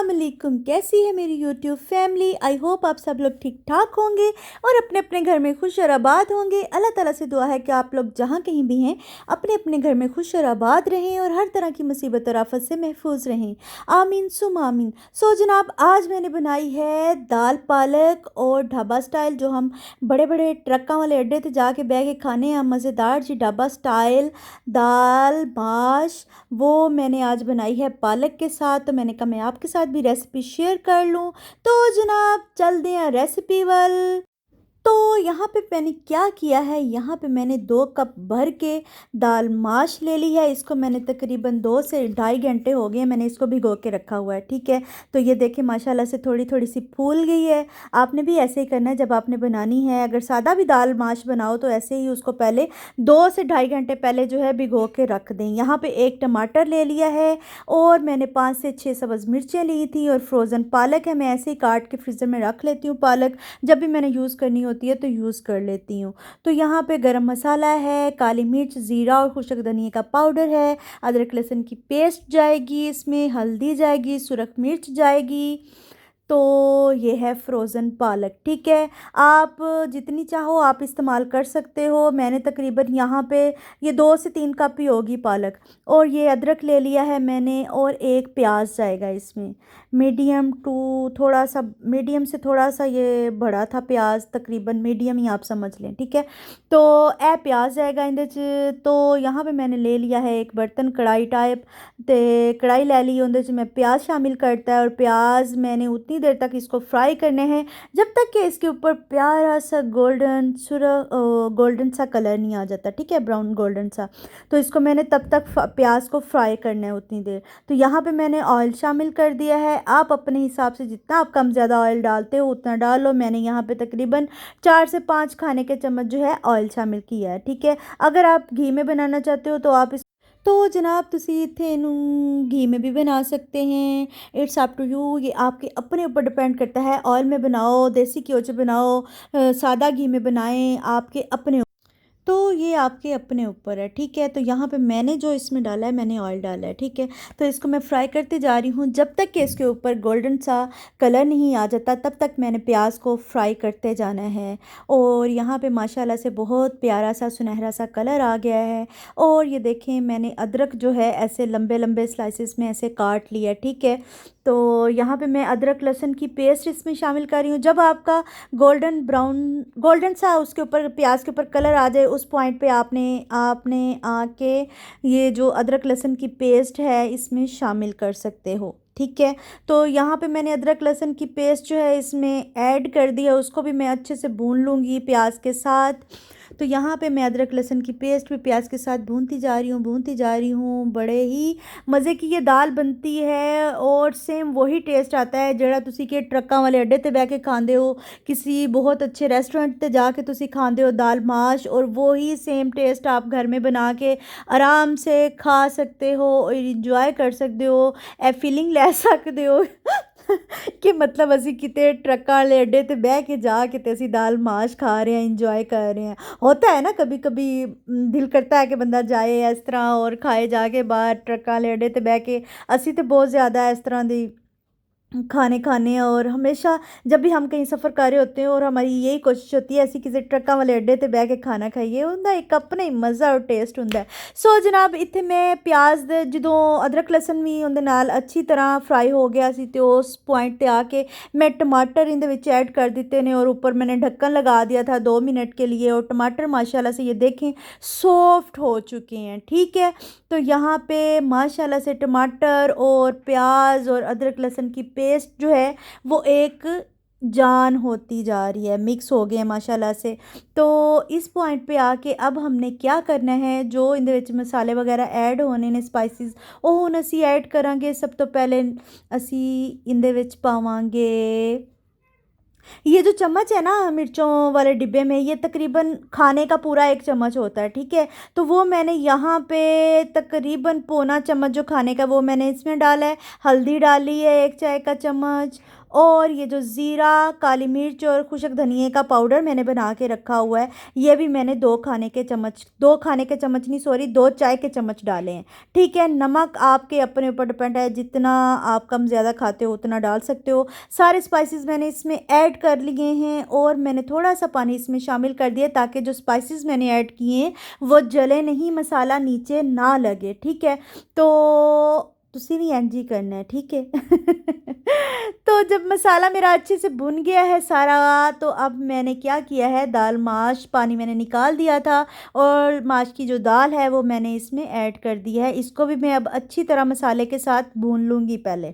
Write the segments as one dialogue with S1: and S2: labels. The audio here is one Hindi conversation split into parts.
S1: अस्सलाम वालेकुम। कैसी है मेरी यूट्यूब फैमिली। आई होप आप सब लोग ठीक ठाक होंगे और अपने अपने घर में खुश और आबाद होंगे। अल्लाह ताला से दुआ है कि आप लोग जहाँ कहीं भी हैं अपने अपने घर में खुश और आबाद रहें और हर तरह की मुसीबत और आफत से महफूज रहें। आमीन सुम आमीन। सो जनाब, आज मैंने बनाई है दाल पालक और ढाबा स्टाइल, जो हम बड़े बड़े ट्रकों वाले अड्डे थे जाके बैठ के खाने हैं मज़ेदार जी ढाबा स्टाइल दाल माश। वो मैंने आज बनाई है पालक के साथ, तो मैंने कहा मैं आपके साथ भी रेसिपी शेयर कर लूँ। तो जनाब चल दें रेसिपी वाल। तो यहाँ पे मैंने क्या किया है, यहाँ पे मैंने 2 कप भर के दाल माश ले ली है। इसको मैंने तकरीबन 2 से ढाई घंटे हो गए मैंने इसको भिगो के रखा हुआ है। ठीक है, तो ये देखें माशाल्लाह से थोड़ी थोड़ी सी फूल गई है। आपने भी ऐसे ही करना है जब आपने बनानी है। अगर सादा भी दाल माश बनाओ तो ऐसे ही उसको पहले 2 से ढाई घंटे पहले जो है भिगो के रख दें। यहाँ पे 1 टमाटर ले लिया है और मैंने 5 से 6 सब्ज़ मिर्चें ली थी और फ्रोज़न पालक है। मैं ऐसे ही काट के फ्रीज़र में रख लेती हूँ। पालक जब भी मैंने यूज़ करनी होती है तो यूज़ कर लेती हूँ। तो यहाँ पे गरम मसाला है, काली मिर्च, ज़ीरा और खुश्क धनिया का पाउडर है। अदरक लहसुन की पेस्ट जाएगी, इसमें हल्दी जाएगी, सुरख मिर्च जाएगी। तो ये है फ्रोज़न पालक। ठीक है, आप जितनी चाहो आप इस्तेमाल कर सकते हो। मैंने तकरीबन यहाँ पे ये 2 से 3 कप ही होगी पालक। और ये अदरक ले लिया है मैंने और एक प्याज जाएगा इसमें। मीडियम टू थोड़ा सा, मीडियम से थोड़ा सा ये बड़ा था प्याज, तकरीबन मीडियम ही आप समझ लें। ठीक है, तो ए प्याज जाएगा इंदे च। तो यहाँ पे मैंने ले लिया है एक बर्तन, कढ़ाई टाइप। ते कढ़ाई ले ली, उहदे च मैं प्याज शामिल करता है और प्याज मैंने उतनी देर तक इसको फ्राई करने हैं जब तक कि इसके ऊपर प्यारा सा गोल्डन सा कलर नहीं आ जाता। ठीक है, ब्राउन गोल्डन सा। तो इसको मैंने तब तक प्याज को फ्राई करना है उतनी देर। तो यहाँ पे मैंने ऑयल शामिल कर दिया है। आप अपने हिसाब से जितना आप कम ज़्यादा ऑयल डालते हो उतना डालो। मैंने यहाँ पे तकरीबन 4 से 5 खाने के चम्मच जो है ऑयल शामिल किया है। ठीक है, अगर आप घी में बनाना चाहते हो तो आप तो जनाब तुसी इत्थे इनू घी में भी बना सकते हैं। इट्स अप टू यू, ये आपके अपने ऊपर डिपेंड करता है। ऑयल में बनाओ, देसी घी से बनाओ, सादा घी में बनाएं, आपके अपने। तो ये आपके अपने ऊपर है। ठीक है, तो यहाँ पे मैंने जो इसमें डाला है, मैंने ऑयल डाला है। ठीक है, तो इसको मैं फ्राई करते जा रही हूँ जब तक कि इसके ऊपर गोल्डन सा कलर नहीं आ जाता, तब तक मैंने प्याज को फ्राई करते जाना है। और यहाँ पे माशाल्लाह से बहुत प्यारा सा सुनहरा सा कलर आ गया है। और ये देखें मैंने अदरक जो है ऐसे लंबे लंबे स्लाइसेस में ऐसे काट लिया। ठीक है, तो यहाँ पे मैं अदरक लहसुन की पेस्ट इसमें शामिल कर रही हूँ। जब आपका गोल्डन ब्राउन गोल्डन सा उसके ऊपर प्याज के ऊपर कलर आ जाए, उस पॉइंट पे आपने आपने आके ये जो अदरक लहसुन की पेस्ट है इसमें शामिल कर सकते हो। ठीक है, तो यहाँ पे मैंने अदरक लहसुन की पेस्ट जो है इसमें ऐड कर दिया। उसको भी मैं अच्छे से भून लूँगी प्याज के साथ। तो यहाँ पे मैं अदरक लहसुन की पेस्ट भी प्याज के साथ भूनती जा रही हूँ। बड़े ही मज़े की ये दाल बनती है और सेम वही टेस्ट आता है जेड़ा तुसी के ट्रकों वाले अड्डे ते बह के खांदे हो, किसी बहुत अच्छे रेस्टोरेंट ते जाके तुसी खांदे हो दाल माश, और वही सेम टेस्ट आप घर में बना के आराम से खा सकते हो और इंजॉय कर सकते हो। ए फीलिंग ले सकते हो कि मतलब असी किते ट्रक वाले अड्डे ते बह के जाके ते असी दाल माश खा रहे हैं, इंजॉय कर रहे हैं। होता है ना कभी कभी दिल करता है कि बंदा जाए इस तरह और खाए जाके बाहर ट्रक वाले अड्डे ते बह के। असी तो बहुत ज़्यादा इस तरह दी खाने खाने, और हमेशा जब भी हम कहीं सफ़र कर रहे होते हैं और हमारी यही कोशिश होती है ऐसी किसी ट्रकों वाले अड्डे ते बह के खाना खाइए, उनका एक अपना ही मज़ा और टेस्ट होंदा है। सो जनाब इत्थे मैं प्याज दे जो अदरक लहसुन भी उनके नाल अच्छी तरह फ्राई हो गया सी, तो उस पॉइंट ते आके मैं टमाटर इन विच ऐड कर दिते ने और ऊपर मैंने ढक्कन लगा दिया था 2 मिनट के लिए। और टमाटर माशाल्लाह से ये देखें सॉफ्ट हो चुके हैं। ठीक है, तो यहाँ पे माशाल्लाह से टमाटर और प्याज और अदरक लहसुन की पेस्ट जो है वो एक जान होती जा रही है, मिक्स हो गए हैं माशाल्लाह से। तो इस पॉइंट पे आके अब हमने क्या करना है, जो इन मसाले वगैरह ऐड होने ने स्पाइसिस ਉਹ ਹੁਣ ਅਸੀਂ ऐड करांगे। सब तो पहले असी इन पावांगे ये जो चम्मच है ना मिर्चों वाले डिब्बे में, ये तकरीबन खाने का पूरा 1 चम्मच होता है। ठीक है, तो वो मैंने यहाँ पे तकरीबन पौना चम्मच जो खाने का वो मैंने इसमें डाला है। हल्दी डाली है 1 चाय का चम्मच और ये जो ज़ीरा, काली मिर्च और खुशक धनिए का पाउडर मैंने बना के रखा हुआ है, ये भी मैंने 2 खाने के चम्मच नहीं, सॉरी, 2 चाय के चम्मच डाले हैं। ठीक है, नमक आपके अपने ऊपर डिपेंड है, जितना आप कम ज़्यादा खाते हो उतना डाल सकते हो। सारे स्पाइसेस मैंने इसमें ऐड कर लिए हैं और मैंने थोड़ा सा पानी इसमें शामिल कर दिया ताकि जो स्पाइसेस मैंने ऐड किए हैं वो जले नहीं, मसाला नीचे ना लगे। ठीक है, तो तुसी भी इंज ही करना है। ठीक है। तो जब मसाला मेरा अच्छे से भुन गया है सारा, तो अब मैंने क्या किया है, दाल माश पानी मैंने निकाल दिया था और माश की जो दाल है वो मैंने इसमें ऐड कर दी है। इसको भी मैं अब अच्छी तरह मसाले के साथ भून लूँगी पहले।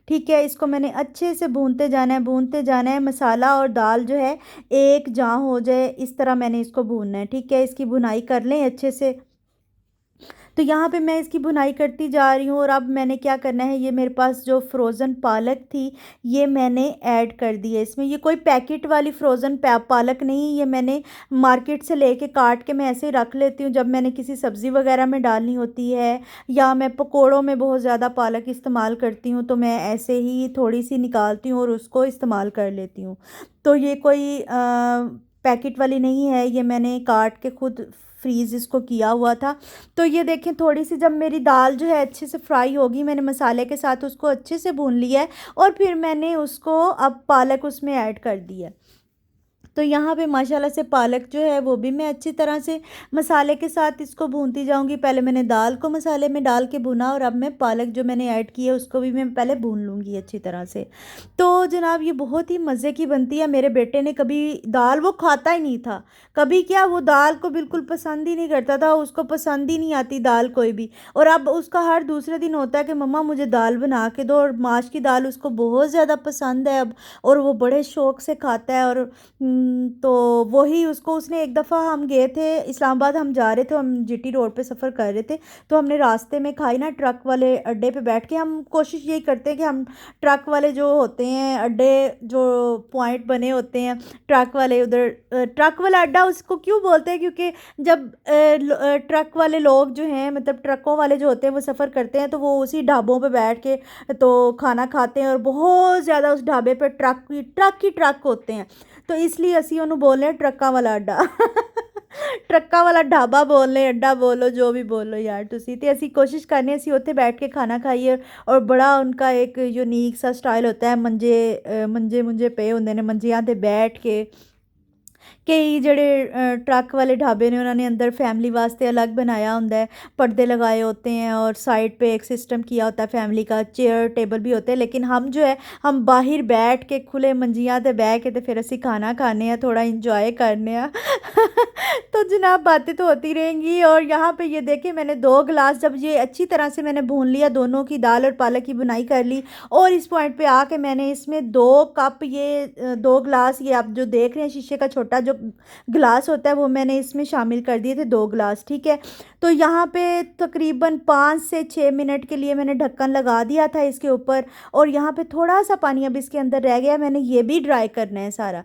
S1: ठीक है, इसको मैंने अच्छे से भूनते जाना है, भूनते जाना है, मसाला और दाल जो है एक जां हो जाए, इस तरह मैंने इसको भूनना है। ठीक है, इसकी भुनाई कर लें अच्छे से। तो यहाँ पे मैं इसकी भुनाई करती जा रही हूँ और अब मैंने क्या करना है, ये मेरे पास जो फ्रोज़न पालक थी ये मैंने ऐड कर दी है इसमें। ये कोई पैकेट वाली फ्रोज़न पालक नहीं, ये मैंने मार्केट से लेके काट के मैं ऐसे ही रख लेती हूँ जब मैंने किसी सब्ज़ी वगैरह में डालनी होती है, या मैं पकोड़ों में बहुत ज़्यादा पालक इस्तेमाल करती हूँ तो मैं ऐसे ही थोड़ी सी निकालती हूँ और उसको इस्तेमाल कर लेती हूँ। तो ये कोई पैकेट वाली नहीं है, ये मैंने काट के खुद फ्रीज़ इसको किया हुआ था। तो ये देखें, थोड़ी सी जब मेरी दाल जो है अच्छे से फ्राई होगी, मैंने मसाले के साथ उसको अच्छे से भून लिया है और फिर मैंने उसको अब पालक उसमें ऐड कर दी है। तो यहाँ पे माशाल्लाह से पालक जो है वो भी मैं अच्छी तरह से मसाले के साथ इसको भूनती जाऊँगी। पहले मैंने दाल को मसाले में डाल के भुना और अब मैं पालक जो मैंने ऐड की है उसको भी मैं पहले भून लूँगी अच्छी तरह से। तो जनाब ये बहुत ही मज़े की बनती है। मेरे बेटे ने कभी दाल वो खाता ही नहीं था, कभी क्या वो दाल को बिल्कुल पसंद ही नहीं करता था, उसको पसंद ही नहीं आती दाल कोई भी। और अब उसका हर दूसरे दिन होता है कि मम्मा मुझे दाल बना के दो, और माश की दाल उसको बहुत ज़्यादा पसंद है अब, और वो बड़े शौक़ से खाता है। और तो वही उसको उसने एक दफ़ा, हम गए थे इस्लामाबाद, हम जा रहे थे, हम जीटी रोड पे सफ़र कर रहे थे, तो हमने रास्ते में खाई ना, ट्रक वाले अड्डे पे बैठ के। हम कोशिश यही करते हैं कि हम ट्रक वाले जो होते हैं अड्डे, जो पॉइंट बने होते हैं ट्रक वाले, उधर ट्रक वाला अड्डा उसको क्यों बोलते हैं, क्योंकि जब ट्रक वाले लोग जो हैं, मतलब ट्रकों वाले जो होते हैं, वो सफ़र करते हैं तो वो उसी ढाबों पे बैठ के तो खाना खाते हैं, और बहुत ज़्यादा उस ढाबे पे ट्रक होते हैं, तो इसलिए असी उन्होंने बोल रहे ट्रक्का वाला अड्डा। ट्रक्का वाला ढाबा बोल रहे, अड्डा बोलो, जो भी बोलो यार तुसी। तो असी कोशिश करने, असी उत्थे बैठ के खाना खाइए, और बड़ा उनका एक यूनिक सा स्टाइल होता है, मंजे मुंजे पे होंगे ने, मंजियां ते बैठ के। कई ਜਿਹੜੇ ट्रक वाले ढाबे ने उन्होंने अंदर फैमिली वास्ते अलग बनाया होता है, पर्दे लगाए होते हैं और साइड पे एक सिस्टम किया होता है फैमिली का, चेयर टेबल भी होते हैं। लेकिन हम जो है, हम बाहर बैठ के खुले मंजियां ते बह के तो फिर असी खाना खाने हैं, थोड़ा इंजॉय करने हैं। तो जनाब बातें तो होती रहेंगी। और यहाँ पे ये देखें, मैंने 2 गिलास, जब ये अच्छी तरह से मैंने भून लिया, दोनों की दाल और पालक की बुनाई कर ली, और इस पॉइंट पे आके मैंने इसमें 2 कप, ये 2 गिलास, ये आप जो देख रहे हैं शीशे का छोटा जो गिलास होता है, वो मैंने इसमें शामिल कर दिए थे 2 गिलास। ठीक है, तो यहाँ पे तकरीबन 5 से 6 मिनट के लिए मैंने ढक्कन लगा दिया था इसके ऊपर, और यहाँ पे थोड़ा सा पानी अब इसके अंदर रह गया, मैंने ये भी ड्राई करना है सारा।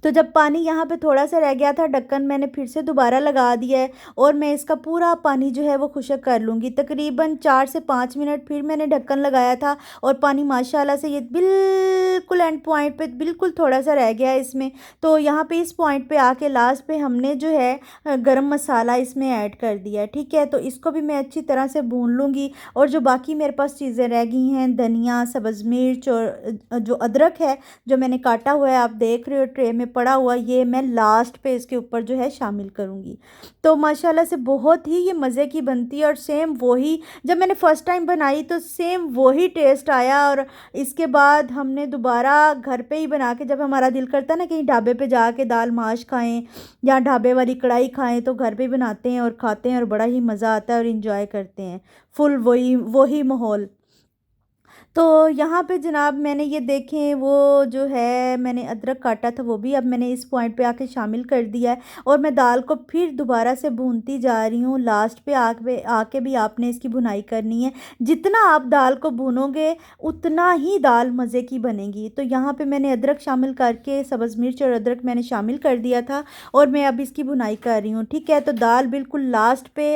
S1: तो जब पानी यहाँ पे थोड़ा सा रह गया था, ढक्कन मैंने फिर से दोबारा लगा दिया है, और मैं इसका पूरा पानी जो है वो खुश्क कर लूँगी। तकरीबन 4 से 5 मिनट फिर मैंने ढक्कन लगाया था, और पानी माशाल्लाह से ये बिल्कुल एंड पॉइंट पे बिल्कुल थोड़ा सा रह गया है इसमें। तो यहाँ पे इस पॉइंट पे आके लास्ट पे हमने जो है गरम मसाला इसमें ऐड कर दिया है। ठीक है, तो इसको भी मैं अच्छी तरह से भून लूँगी, और जो बाकी मेरे पास चीज़ें रह गई हैं, धनिया, सब्ज़ मिर्च और जो अदरक है जो मैंने काटा हुआ है, आप देख रहे हो ट्रे में पड़ा हुआ, ये मैं लास्ट पे इसके ऊपर जो है शामिल करूँगी। तो माशाल्लाह से बहुत ही ये मज़े की बनती है, और सेम वही जब मैंने फ़र्स्ट टाइम बनाई तो सेम वही टेस्ट आया। और इसके बाद हमने दोबारा घर पे ही बना के, जब हमारा दिल करता है ना कहीं ढाबे पे जाके दाल माश खाएं या ढाबे वाली कढ़ाई खाएं, तो घर पे ही बनाते हैं और खाते हैं, और बड़ा ही मज़ा आता है और इंजॉय करते हैं, फुल वही वही माहौल। तो यहाँ पे जनाब मैंने ये देखें, वो जो है मैंने अदरक काटा था वो भी अब मैंने इस पॉइंट पे आके शामिल कर दिया है, और मैं दाल को फिर दोबारा से भूनती जा रही हूँ। लास्ट पे आके भी आपने इसकी भुनाई करनी है, जितना आप दाल को भूनोगे उतना ही दाल मज़े की बनेगी। तो यहाँ पे मैंने अदरक शामिल करके, सब्ज़ मिर्च और अदरक मैंने शामिल कर दिया था, और मैं अब इसकी भुनाई कर रही हूँ। ठीक है, तो दाल बिल्कुल लास्ट पे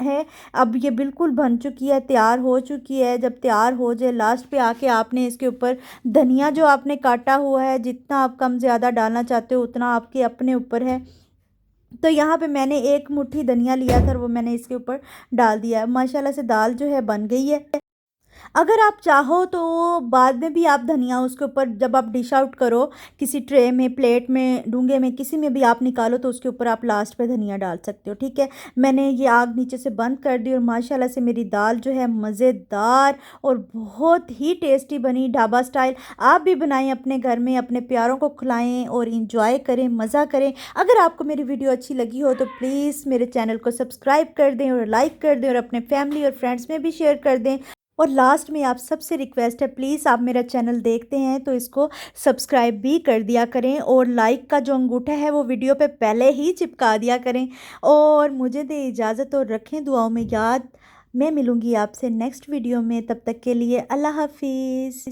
S1: है, अब ये बिल्कुल बन चुकी है, तैयार हो चुकी है। जब तैयार हो जाए, लास्ट लास्ट पे आके आपने इसके ऊपर धनिया जो आपने काटा हुआ है, जितना आप कम ज़्यादा डालना चाहते हो उतना आपके अपने ऊपर है। तो यहाँ पे मैंने एक मुट्ठी धनिया लिया था और वो मैंने इसके ऊपर डाल दिया है। माशाल्लाह से दाल जो है बन गई है। अगर आप चाहो तो बाद में भी आप धनिया उसके ऊपर जब आप डिश आउट करो किसी ट्रे में, प्लेट में, डूंगे में, किसी में भी आप निकालो तो उसके ऊपर आप लास्ट पे धनिया डाल सकते हो, ठीक है। मैंने ये आग नीचे से बंद कर दी और माशाल्लाह से मेरी दाल जो है मज़ेदार और बहुत ही टेस्टी बनी, ढाबा स्टाइल। आप भी बनाएं अपने घर में, अपने प्यारों को खिलाएं और इंजॉय करें, मज़ा करें। अगर आपको मेरी वीडियो अच्छी लगी हो तो प्लीज़ मेरे चैनल को सब्सक्राइब कर दें और लाइक कर दें और अपने फैमिली और फ्रेंड्स में भी शेयर कर दें। और लास्ट में आप सबसे रिक्वेस्ट है, प्लीज़ आप मेरा चैनल देखते हैं तो इसको सब्सक्राइब भी कर दिया करें और लाइक का जो अंगूठा है वो वीडियो पे पहले ही चिपका दिया करें। और मुझे दे इजाज़त और रखें दुआओं में याद। मैं मिलूँगी आपसे नेक्स्ट वीडियो में, तब तक के लिए अल्लाह हाफिज़।